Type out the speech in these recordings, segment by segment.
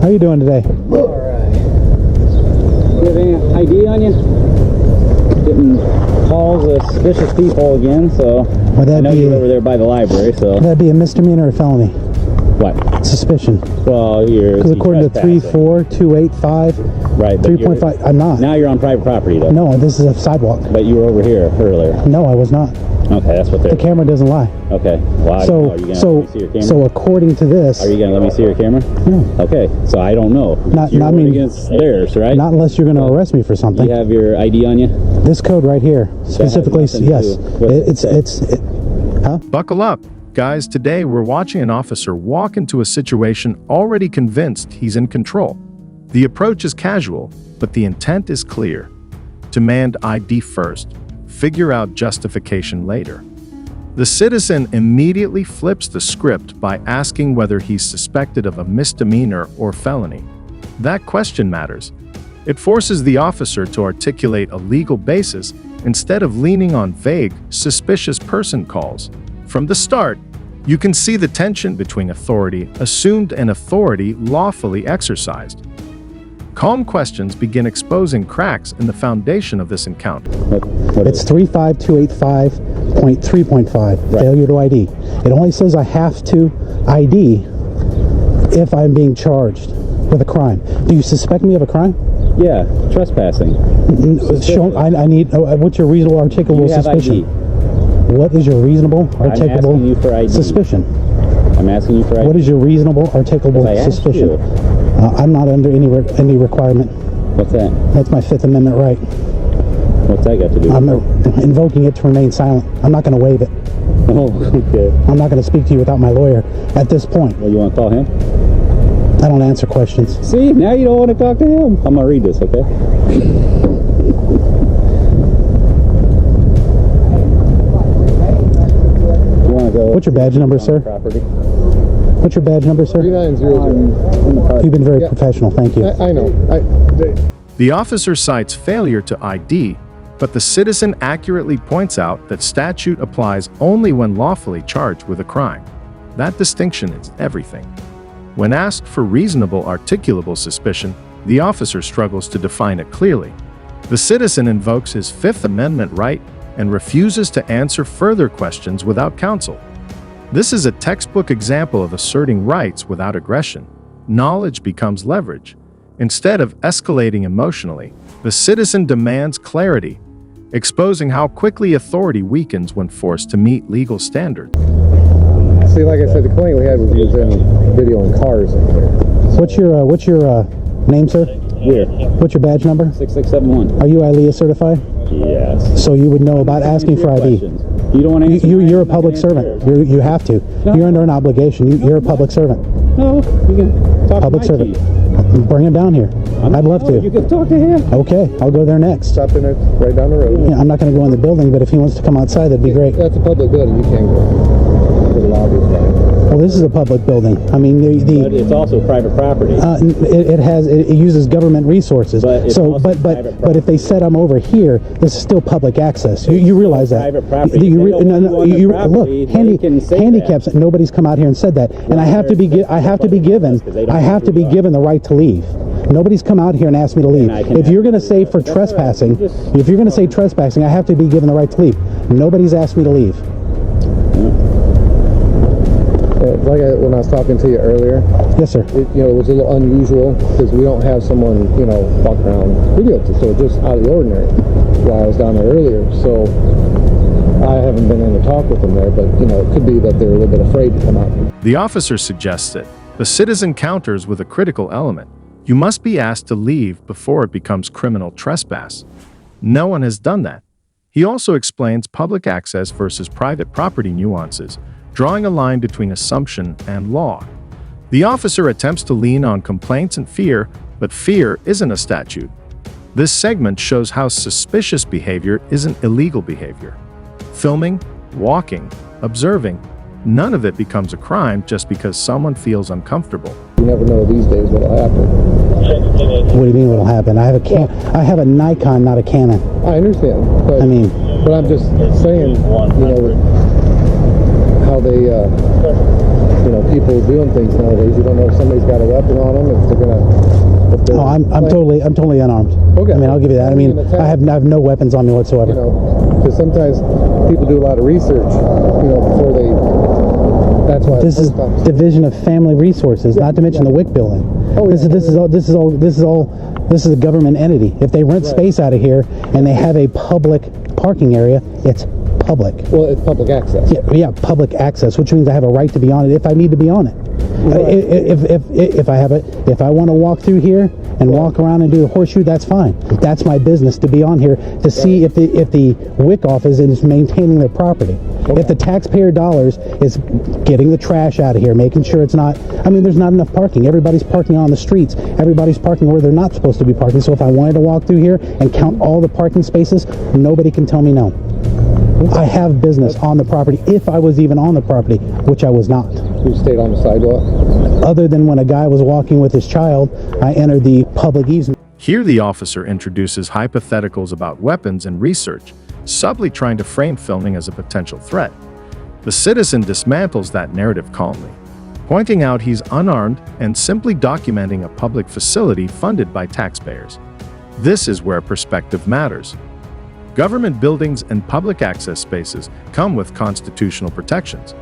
How are you doing today? Alright. Do you have any ID on you? Getting calls of suspicious people again, so Would that I know be you're over there by the library, so... Would that be a misdemeanor or a felony? What? Suspicion. Well, you're... Because according to 34285, right, 3.5, I'm not. Now you're on private property, though. No, this is a sidewalk. But you were over here earlier. No, I was not. Okay, that's what they're... The camera doesn't lie. Okay. Well, So, are you gonna so, let me see your camera? so according to this... Are you going to let me see your camera? No. Okay, so I don't know. Not, You're I mean, against theirs, right? not unless you're going to arrest me for something. You have your ID on you? This code right here, specifically, yes. Huh? Buckle up. Guys, today we're watching an officer walk into a situation already convinced he's in control. The approach is casual, but the intent is clear. Demand ID first. Figure out justification later. The citizen immediately flips the script by asking whether he's suspected of a misdemeanor or felony. That question matters. It forces the officer to articulate a legal basis instead of leaning on vague, suspicious person calls. From the start, you can see the tension between authority assumed and authority lawfully exercised. Calm questions begin exposing cracks in the foundation of this encounter. It's 35285.3.5, right. Failure to ID. It only says I have to ID if I'm being charged with a crime. Do you suspect me of a crime? Yeah, trespassing. I need, what's your reasonable articulable suspicion? ID. What is your reasonable articulable suspicion? I'm asking you for ID. What is your reasonable articulable suspicion? I'm not under any requirement. What's that? That's my Fifth Amendment right. What's that got to do with I'm invoking it to remain silent. I'm not going to waive it. Oh, okay. I'm not going to speak to you without my lawyer at this point. Well, you want to call him? I don't answer questions. See, now you don't want to talk to him. I'm going to read this, okay? What's your badge number, sir? Property. What's your badge number, sir? 3900. You've been very professional. Thank you. I know. The officer cites failure to ID, but the citizen accurately points out that statute applies only when lawfully charged with a crime. That distinction is everything. When asked for reasonable articulable suspicion, the officer struggles to define it clearly. The citizen invokes his Fifth Amendment right and refuses to answer further questions without counsel. This is a textbook example of asserting rights without aggression. Knowledge becomes leverage. Instead of escalating emotionally, the citizen demands clarity, exposing how quickly authority weakens when forced to meet legal standards. See, like I said, the complaint we had was using videoing cars in here. What's your name, sir? Here. What's your badge number? 6671. Are you ILEA certified? Yes. So you would know about asking for ID. You don't want to answer. You're a public servant. You have to. No. You're under an obligation. You're a public servant. No, you can talk Public to my servant. chief. Bring him down here. I'd love to. You can talk to him. Okay, I'll go there next. Stop in it right down the road. Yeah, I'm not going to go in the building, but if he wants to come outside, that'd be great. That's a public building. You can't go to the lobby. Well, this is a public building. I mean, But it's also private property. it uses government resources. But it's also private but if they said I'm over here, this is still public access. You realize that? Private property. Look, handicaps. Nobody's come out here and said that, and I have to be given the right to leave. Nobody's come out here and asked me to leave. If you're going to say for trespassing, if you're going to say trespassing, I have to be given the right to leave. Nobody's asked me to leave. When I was talking to you earlier, Yes, sir. it was a little unusual because we don't have someone, walk around video, so just out of the ordinary. While I was down there earlier, so I haven't been in to talk with them there, but it could be that they're a little bit afraid to come out. The officer suggests it. The citizen counters with a critical element. You must be asked to leave before it becomes criminal trespass. No one has done that. He also explains public access versus private property nuances, drawing a line between assumption and law. The officer attempts to lean on complaints and fear, but fear isn't a statute. This segment shows how suspicious behavior isn't illegal behavior. Filming, walking, observing, none of it becomes a crime just because someone feels uncomfortable. You never know these days what'll happen. What do you mean what'll happen? I have a Nikon, not a Canon. I understand, but I'm just saying, how they people doing things nowadays. You don't know if somebody's got a weapon on them, if they're gonna. If they're Oh, I'm totally unarmed. Okay. I mean, I'll give you that. I mean, I have no weapons on me whatsoever. Because sometimes people do a lot of research, before they. That's why. This is Division of Family Resources, not to mention the WIC building. Oh, This is a government entity. If they rent space out of here and they have a public parking area, it's public. Well, it's public access. Yeah, public access, which means I have a right to be on it if I need to be on it. Right. If I want to walk through here and walk around and do the horseshoe, that's fine. That's my business to be on here to see if the WIC office is maintaining their property. Okay. If the taxpayer dollars is getting the trash out of here, making sure it's not. I mean, there's not enough parking. Everybody's parking on the streets. Everybody's parking where they're not supposed to be parking. So if I wanted to walk through here and count all the parking spaces, nobody can tell me no. I have business on the property if I was even on the property, which I was not. You stayed on the sidewalk? Other than when a guy was walking with his child, I entered the public easement. Here the officer introduces hypotheticals about weapons and research, subtly trying to frame filming as a potential threat. The citizen dismantles that narrative calmly, pointing out he's unarmed and simply documenting a public facility funded by taxpayers. This is where perspective matters. Government buildings and public access spaces come with constitutional protections.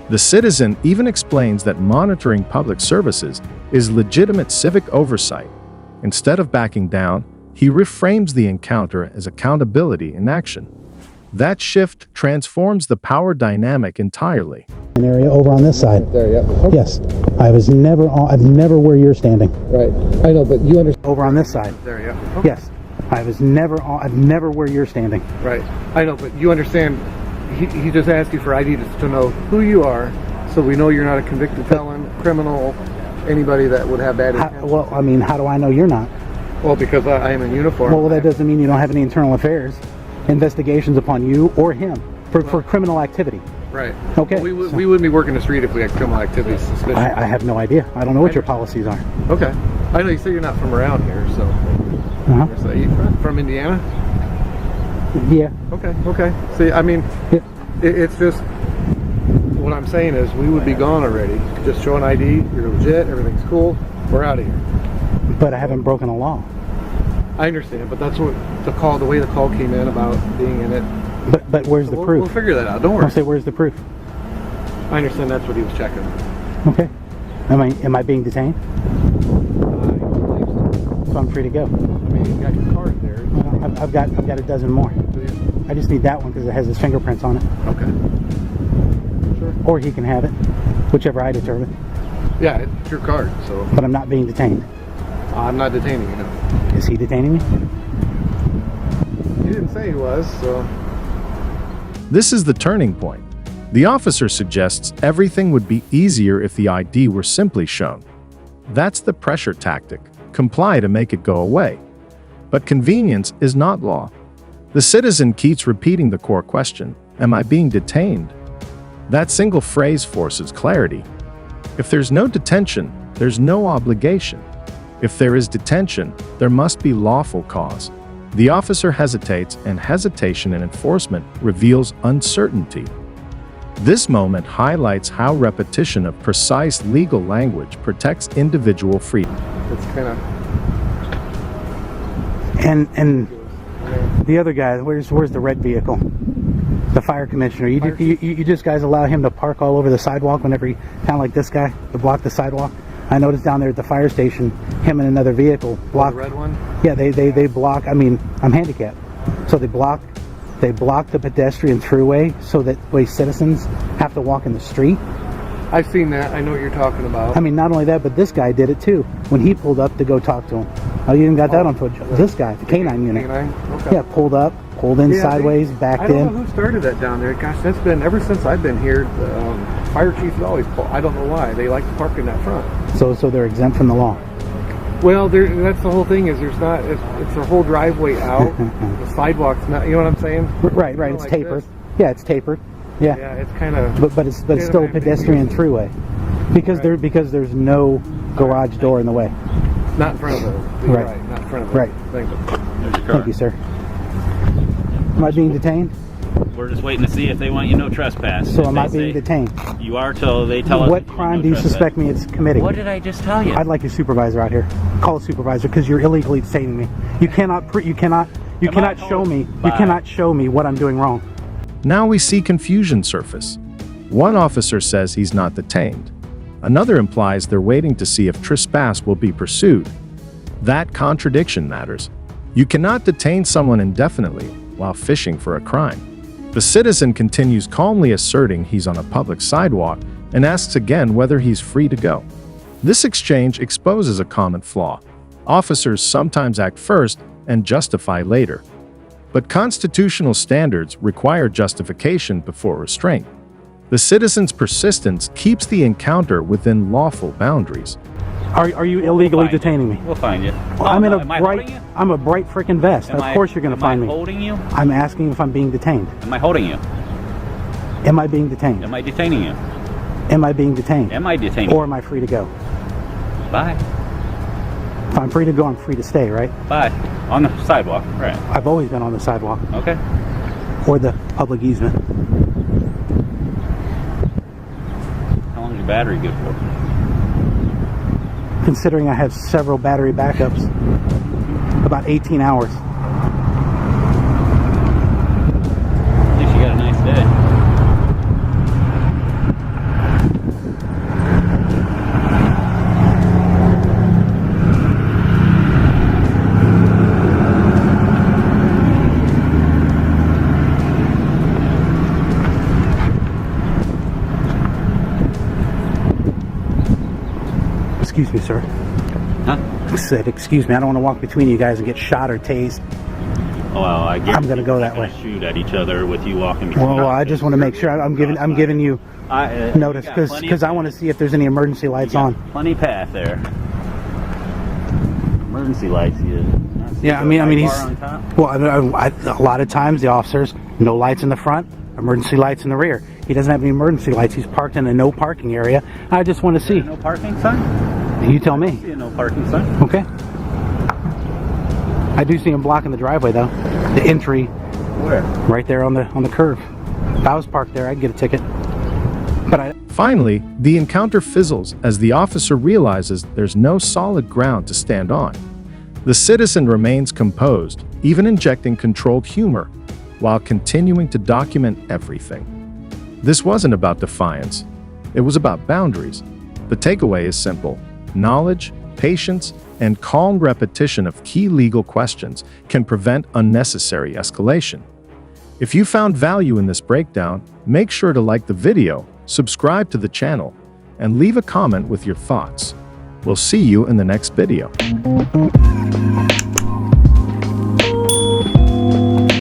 The citizen even explains that monitoring public services is legitimate civic oversight. Instead of backing down, he reframes the encounter as accountability in action. That shift transforms the power dynamic entirely. An area over on this side. There, yeah. Okay. Yes, I've never where you're standing. Right. I know, but you understand. Over on this side. There, yeah. Okay. Yes, I've never where you're standing. Right. I know, but you understand, he just asked you for ID to know who you are, so we know you're not a convicted felon, criminal, anybody that would have bad intent. Well, I mean, how do I know you're not? Well, because I am in uniform. Well, that doesn't mean you don't have any internal affairs investigations upon you or him for criminal activity. Right. Okay. Well, we wouldn't be working the street if we had criminal activity suspicion. I have no idea. I don't know what your policies are. Okay. I know you say you're not from around here, so. So you from Indiana? Yeah. Okay. See, I mean, it's just, what I'm saying is we would be gone already. Just show an ID, you're legit, everything's cool, we're out of here. But I haven't broken a law. I understand, but that's what the way the call came in about being in it. But where's the proof? We'll figure that out. Don't worry. I'll say, where's the proof? I understand that's what he was checking. Okay. Am I being detained? So I'm free to go. I mean, you got your card there. I've got a dozen more. I just need that one because it has his fingerprints on it. Okay. Sure. Or he can have it, whichever I determine. Yeah, it's your card, so. But I'm not being detained. I'm not detaining you, no. Is he detaining me? He didn't say he was, so. This is the turning point. The officer suggests everything would be easier if the ID were simply shown. That's the pressure tactic. Comply to make it go away. But convenience is not law. The citizen keeps repeating the core question, am I being detained? That single phrase forces clarity. If there's no detention, there's no obligation. If there is detention, there must be lawful cause. The officer hesitates, and hesitation in enforcement reveals uncertainty. This moment highlights how repetition of precise legal language protects individual freedom. It's kind of. And the other guy, where's the red vehicle? The fire commissioner. You just guys allow him to park all over the sidewalk whenever he, kind of like this guy, to block the sidewalk. I noticed down there at the fire station, him and another vehicle block. The red one? Yeah, they block. I mean, I'm handicapped, so they block the pedestrian throughway so that way citizens have to walk in the street. I've seen that. I know what you're talking about. I mean, not only that, but this guy did it too when he pulled up to go talk to him. Oh, you even got that on footage. This guy, the canine unit. Canine? Okay. Yeah, pulled in sideways, backed I don't in. know who started that down there. Gosh, that's been ever since I've been here. The fire chief has always pulled. I don't know why they like to park in that front. So they're exempt from the law. Well, that's the whole thing. Is there's not. It's a whole driveway out. The sidewalk's not. You know what I'm saying? Right. It's like tapered. This. Yeah, it's tapered. Yeah. Yeah, it's kind of. But it's still a pedestrian throughway because there's no garage door in the way. Not in front of it. Right. Not in front of it. Right. Thank you. Thank you, sir. Am I being detained? We're just waiting to see if they want you no trespass. So If am they I being say detained? You are till they tell us. What that you crime want do no you trespass. suspect me it's committing? What did I just tell you? I'd like your supervisor out here. Call a supervisor because you're illegally detaining me. You cannot show me. You cannot show me what I'm doing wrong. Now we see confusion surface. One officer says he's not detained. Another implies they're waiting to see if trespass will be pursued. That contradiction matters. You cannot detain someone indefinitely while fishing for a crime. The citizen continues calmly asserting he's on a public sidewalk and asks again whether he's free to go. This exchange exposes a common flaw. Officers sometimes act first and justify later. But constitutional standards require justification before restraint. The citizen's persistence keeps the encounter within lawful boundaries. Are you illegally detaining me? We'll find you. I'm in a Am I holding you? I'm a bright freaking vest. Of course you're going to find me. Am I holding you? I'm asking if I'm being detained. Am I holding you? Am I being detained? Am I detaining you? Am I being detained? Am I detaining Or am I free to go? you? Bye. If I'm free to go, I'm free to stay, right? Bye. On the sidewalk. Right. I've always been on the sidewalk Okay. or the public easement. How long's your battery good for? Considering I have several battery backups, about 18 hours. At least you got a nice day. Excuse me, sir. Huh? I said, excuse me, I don't want to walk between you guys and get shot or tased. Well, I guess I'm gonna go we're that not gonna way. Shoot at each other with you walking. between Well, us. I just want to make sure I'm giving you notice because I want to see if there's any emergency lights on. Plenty path there. Emergency lights. Yeah, I mean, he's on top. well. A lot of times the officers, no lights in the front, emergency lights in the rear. He doesn't have any emergency lights. He's parked in a no parking area. I just want to see. No parking sign. You tell me. See a no parking sign. Okay. I do see him blocking the driveway though. The entry Where? right there on the curve. If I was parked there, I'd get a ticket. But I Finally, the encounter fizzles as the officer realizes there's no solid ground to stand on. The citizen remains composed, even injecting controlled humor, while continuing to document everything. This wasn't about defiance. It was about boundaries. The takeaway is simple. Knowledge, patience, and calm repetition of key legal questions can prevent unnecessary escalation. If you found value in this breakdown, make sure to like the video, subscribe to the channel, and leave a comment with your thoughts. We'll see you in the next video.